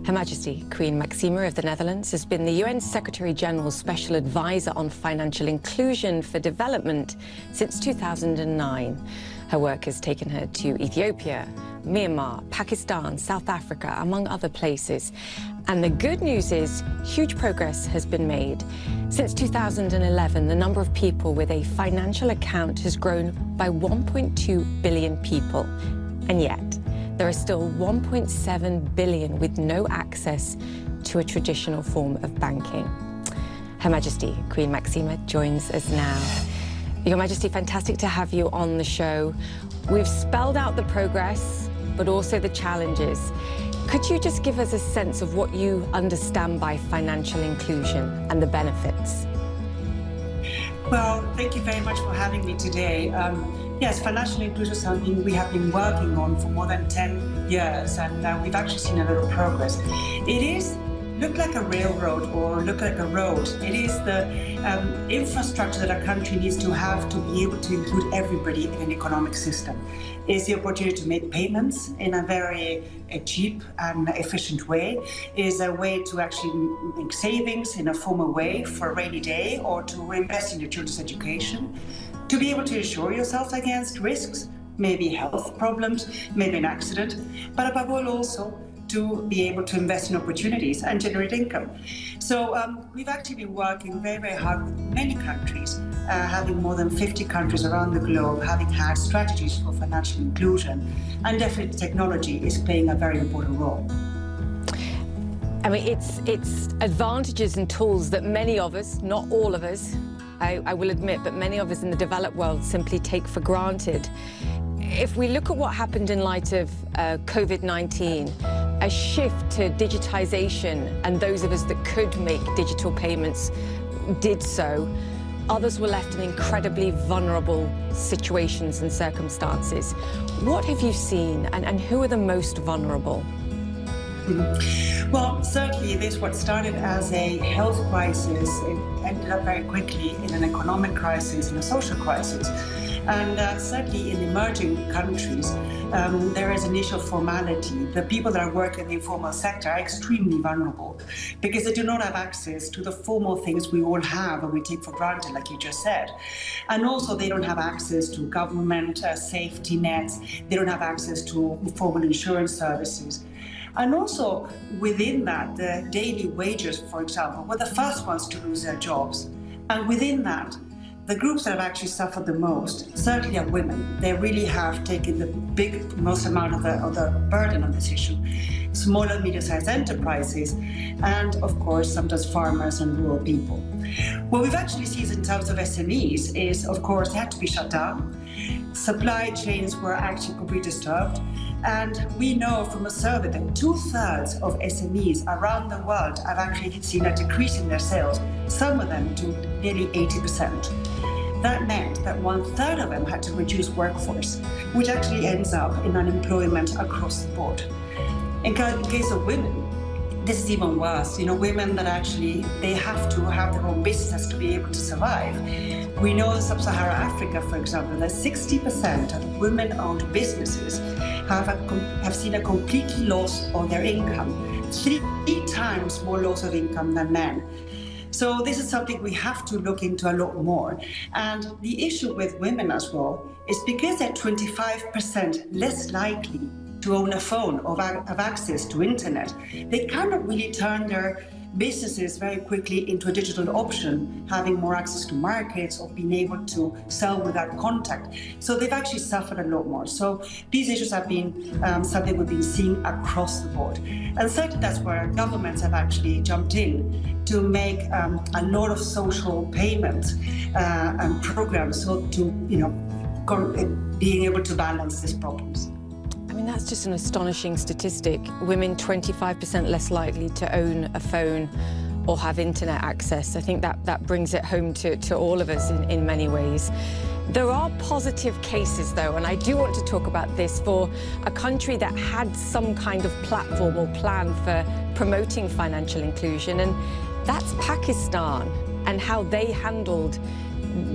Her Majesty Queen Maxima of the Netherlands has been the UN Secretary-General's Special Advisor on Financial Inclusion for Development since 2009. Her work has taken her to Ethiopia, Myanmar, Pakistan, South Africa, among other places. And the good news is huge progress has been made. Since 2011, the number of people with a financial account has grown by 1.2 billion people. And yet, there are still 1.7 billion with no access to a traditional form of banking. Her Majesty Queen Maxima joins us now. Your Majesty, fantastic to have you on the show. We've spelled out the progress, but also the challenges. Could you just give us a sense of what you understand by financial inclusion and the benefits? Well, thank you very much for having me today. Yes, financial inclusion is something we have been working on for more than 10 years, and we've actually seen a lot of progress. It is look like a railroad or look like a road. It is the infrastructure that a country needs to have to be able to include everybody in an economic system. It's the opportunity to make payments in a very cheap and efficient way. It is a way to actually make savings in a formal way for a rainy day or to invest in your children's education. To be able to insure yourself against risks, maybe health problems, maybe an accident, but above all also to be able to invest in opportunities and generate income. So we've actually been working very, very hard with many countries, having more than 50 countries around the globe, having had strategies for financial inclusion, and definitely technology is playing a very important role. I mean, it's advantages and tools that many of us, not all of us, I will admit, but many of us in the developed world simply take for granted. If we look at what happened in light of COVID-19, a shift to digitization, and those of us that could make digital payments did so, others were left in incredibly vulnerable situations and circumstances. What have you seen, and who are the most vulnerable? Well, certainly this what started as a health crisis, it ended up very quickly in an economic crisis and a social crisis. And certainly in emerging countries, there is initial formality. The people that are working in the informal sector are extremely vulnerable because they do not have access to the formal things we all have and we take for granted, like you just said. And also they don't have access to government safety nets. They don't have access to formal insurance services. And also within that, the daily wages, for example, were the first ones to lose their jobs. And within that, the groups that have actually suffered the most certainly are women. They really have taken the most amount of the burden on this issue. Small and medium-sized enterprises, and of course, sometimes farmers and rural people. What we've actually seen in terms of SMEs is, of course, they had to be shut down. Supply chains were actually completely disturbed. And we know from a survey that 2/3 of SMEs around the world have actually seen a decrease in their sales, some of them to nearly 80%. That meant that 1/3 of them had to reduce workforce, which actually ends up in unemployment across the board. In case of women, this is even worse. You know, women that actually, they have to have their own business to be able to survive. We know in Sub-Saharan Africa, for example, that 60% of women-owned businesses have seen a complete loss of their income, 3 times more loss of income than men. So this is something we have to look into a lot more. And the issue with women as well is because they're 25% less likely to own a phone or have access to internet, they cannot really turn their businesses very quickly into a digital option, having more access to markets or being able to sell without contact. So they've actually suffered a lot more. So these issues have been something we've been seeing across the board. And certainly that's where governments have actually jumped in to make a lot of social payments and programs so to, being able to balance these problems. I mean, that's just an astonishing statistic. Women 25% less likely to own a phone or have internet access. I think that brings it home to all of us in many ways. There are positive cases, though, and I do want to talk about this for a country that had some kind of platform or plan for promoting financial inclusion, and that's Pakistan and how they handled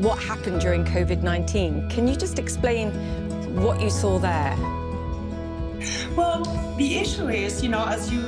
what happened during COVID-19. Can you just explain what you saw there? Well, the issue is, as you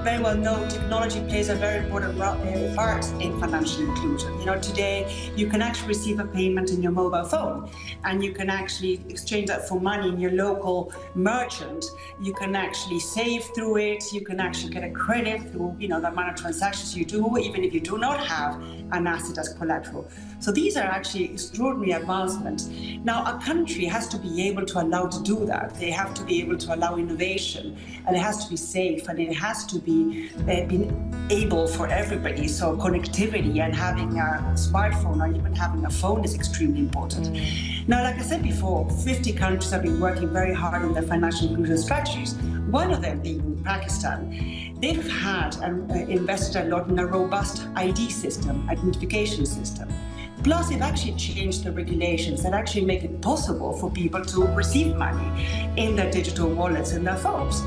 very well know, technology plays a very important part in financial inclusion. Today you can actually receive a payment in your mobile phone, and you can actually exchange that for money in your local merchant. You can actually save through it. You can actually get a credit through, the amount of transactions you do, even if you do not have an asset as collateral. So these are actually extraordinary advancements. Now, a country has to be able to allow to do that. They have to be able to allow innovation, and it has to be safe, and it has to be able for everybody. So connectivity and having a smartphone or even having a phone is extremely important. Now, like I said before, 50 countries have been working very hard on their financial inclusion strategies. One of them being Pakistan. They've had and invested a lot in a robust ID system, identification system. Plus, they've actually changed the regulations that actually make it possible for people to receive money in their digital wallets in their phones.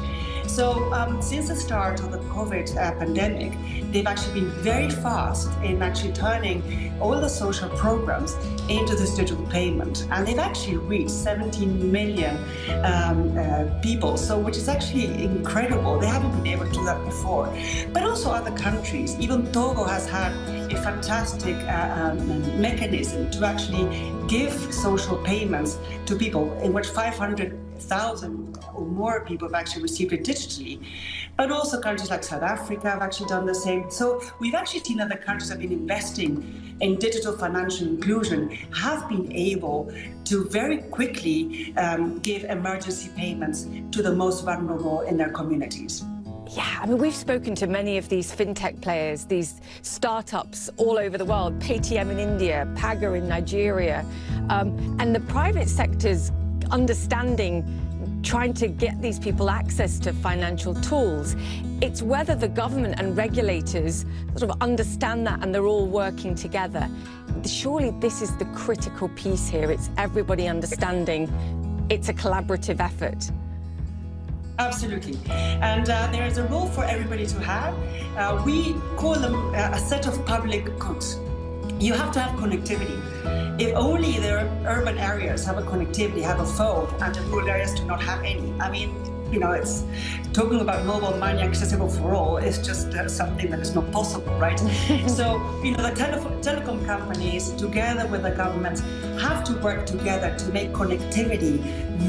So since the start of the COVID pandemic, they've actually been very fast in actually turning all the social programs into this digital payment. And they've actually reached 17 million people, so which is actually incredible. They haven't been able to do that before. But also other countries, even Togo has had a fantastic mechanism to actually give social payments to people, in which 500,000 or more people have actually received it digitally. But also countries like South Africa have actually done the same. So we've actually seen other countries have been investing in digital financial inclusion, have been able to very quickly give emergency payments to the most vulnerable in their communities. Yeah, I mean, we've spoken to many of these fintech players, these startups all over the world, Paytm in India, Paga in Nigeria, and the private sector's understanding, trying to get these people access to financial tools. It's whether the government and regulators sort of understand that and they're all working together. Surely this is the critical piece here. It's everybody understanding it's a collaborative effort. Absolutely. And there is a role for everybody to have. We call them a set of public goods. You have to have connectivity. If only the urban areas have a connectivity, have a phone, and the rural areas do not have any. I mean, it's talking about mobile money accessible for all is just something that is not possible, right? So, the telecom companies, together with the governments, have to work together to make connectivity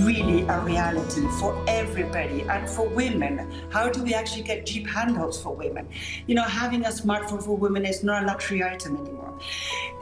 really a reality for everybody and for women. How do we actually get cheap handhelds for women? Having a smartphone for women is not a luxury item anymore.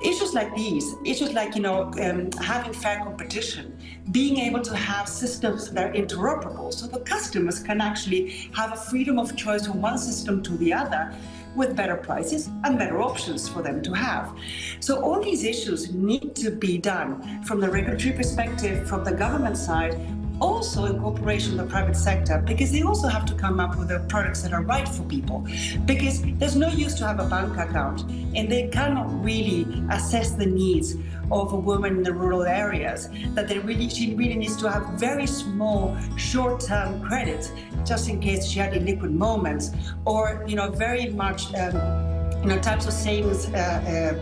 Issues like these, issues like, having fair competition, being able to have systems that are interoperable so the customers can actually have a freedom of choice from one system to the other with better prices and better options for them to have. So all these issues need to be done from the regulatory perspective, from the government side, also in cooperation with the private sector, because they also have to come up with the products that are right for people. Because there's no use to have a bank account and they cannot really assess the needs of a woman in the rural areas, that she really needs to have very small short-term credits just in case she had illiquid moments, or very much types of savings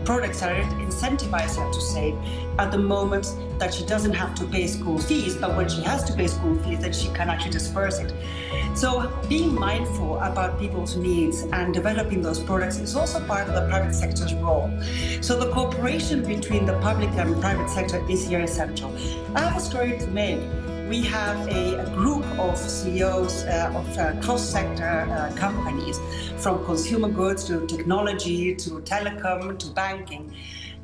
products that incentivize her to save at the moment that she doesn't have to pay school fees, but when she has to pay school fees, then she can actually disperse it. So being mindful about people's needs and developing those products is also part of the private sector's role. So the cooperation between the public and private sector is here essential. I have a story to make. We have a group of CEOs of cross-sector companies, from consumer goods to technology to telecom to banking.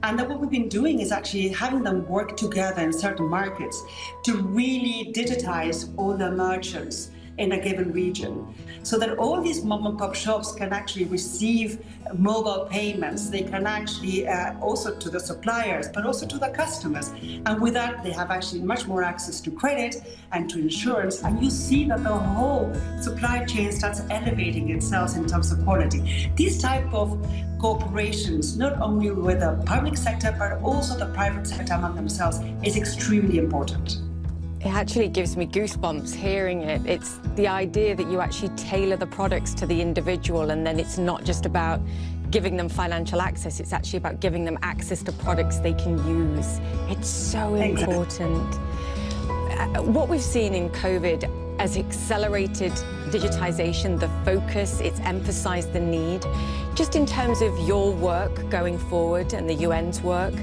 And then what we've been doing is actually having them work together in certain markets to really digitize all the merchants in a given region, so that all these mom and pop shops can actually receive mobile payments. They can actually also to the suppliers, but also to the customers. And with that, they have actually much more access to credit and to insurance. And you see that the whole supply chain starts elevating itself in terms of quality. These type of cooperations, not only with the public sector, but also the private sector among themselves, is extremely important. It actually gives me goosebumps hearing it. It's the idea that you actually tailor the products to the individual, and then it's not just about giving them financial access, it's actually about giving them access to products they can use. It's so important. What we've seen in COVID has accelerated digitization, the focus, it's emphasized the need. Just in terms of your work going forward and the UN's work,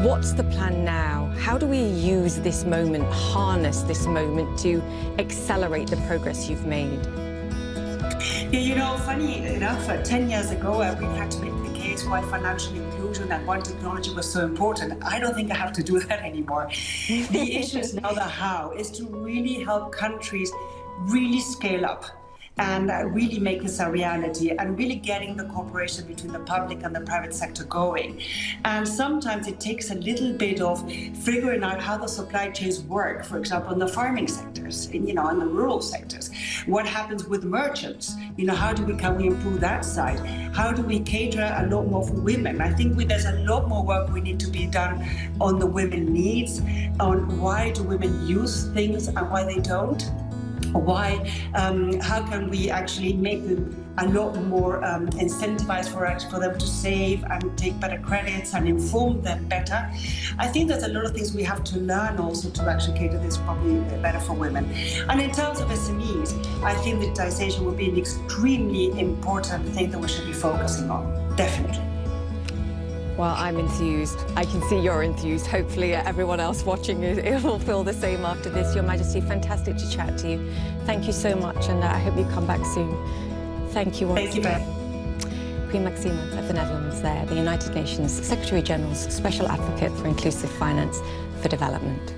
what's the plan now? How do we use this moment, harness this moment to accelerate the progress you've made? Yeah, you know, funny enough, 10 years ago, I really had to make the case why financial inclusion and why technology was so important. I don't think I have to do that anymore. The issue is now the how, is to really help countries really scale up and really make this a reality and really getting the cooperation between the public and the private sector going. And sometimes it takes a little bit of figuring out how the supply chains work, for example, in the farming sectors, in the rural sectors. What happens with merchants? Can we improve that side? How do we cater a lot more for women? I think there's a lot more work we need to be done on the women needs, on why do women use things and why they don't. How can we actually make them a lot more incentivized for them to save and take better credits and inform them better? I think there's a lot of things we have to learn also to actually cater this probably better for women. And in terms of SMEs, I think digitization will be an extremely important thing that we should be focusing on, definitely. Well, I'm enthused. I can see you're enthused. Hopefully everyone else watching it will feel the same after this. Your Majesty, fantastic to chat to you. Thank you so much, and I hope you come back soon. Thank you. Thank you, Ben. Queen Maxima of the Netherlands there, the United Nations Secretary General's Special Advocate for Inclusive Finance for Development.